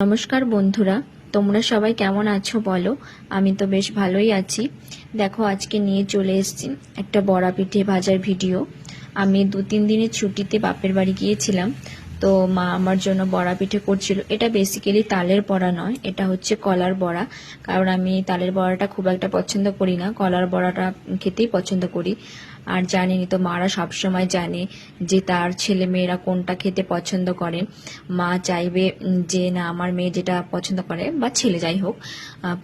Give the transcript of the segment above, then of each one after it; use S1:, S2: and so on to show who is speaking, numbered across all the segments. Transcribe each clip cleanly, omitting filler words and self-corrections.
S1: নমস্কার বন্ধুরা, তোমরা সবাই কেমন আছো বলো। আমি তো বেশ ভালোই আছি। দেখো, আজকে নিয়ে চলে এসেছি একটা বড়া পিঠে ভাজার ভিডিও। আমি 2-3 দিনের ছুটিতে বাপের বাড়ি গিয়েছিলাম, তো মা আমার জন্য বড়া পিঠে করছিল। এটা বেসিক্যালি তালের বড়া নয়, এটা হচ্ছে কলার বড়া। কারণ আমি তালের বড়াটা খুব একটা পছন্দ করি না, কলার বড়াটা খেতেই পছন্দ করি। আর জানেনই তো, মারা সবসময় জানে যে তার ছেলে মেয়েরা কোনটা খেতে পছন্দ করে। মা চাইবে যে না, আমার মেয়ে যেটা পছন্দ করে বা ছেলে যাই হোক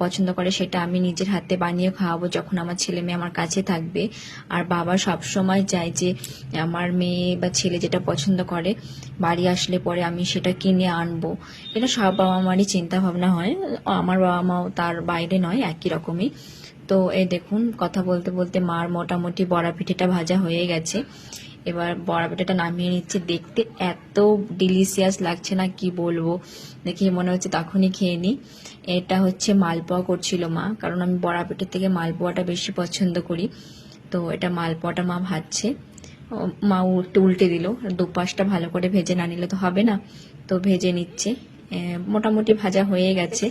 S1: পছন্দ করে, সেটা আমি নিজের হাতে বানিয়ে খাওয়াবো যখন আমার ছেলে মেয়ে আমার কাছে থাকবে। আর বাবা সবসময় চায় যে আমার মেয়ে বা ছেলে যেটা পছন্দ করে বাড়ি আসলে পরে আমি সেটা কিনে আনবো। এটা সব বাবা মারই চিন্তা ভাবনা হয়, আমার বাবা মাও তার বাইরে নয়, একই রকমই। তো এই দেখুন, কথা বলতে বলতে মার মোটামুটি বড়া পিঠেটা ভাজা হয়ে গেছে। এবার বড়া পিঠাটা নামিয়ে নিচ্ছে। দেখতে এত ডিলিশিয়াস লাগছে না, কি বলবো, দেখে মনে হচ্ছে তখনই খেয়ে নিই। এটা হচ্ছে মালপোয়া করছিল মা, কারণ আমি বড়া পিঠার থেকে মালপোয়াটা বেশি পছন্দ করি। তো এটা মালপোয়াটা মা ভাজছে। মা একটু উল্টে দিল, দুপাশটা ভালো করে ভেজে না নিলে তো হবে না, তো ভেজে নিচ্ছে। মোটামুটি ভাজা হয়ে গেছে,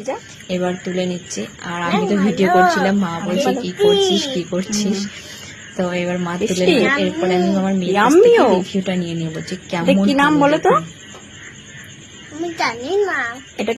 S1: এবার তুলে নিচ্ছে। আর আমি তো ভিডিও করছিলাম, মা বলছে কি করছিস কি করছিস। তো এবার মা তুলে নিল, এরপরে আমি আমার মেয়ের কাছ থেকে রিভিউটা নিয়ে নেবো যে কেমন।
S2: কি নাম বলো তো?
S3: আমি জানি না।
S2: এটা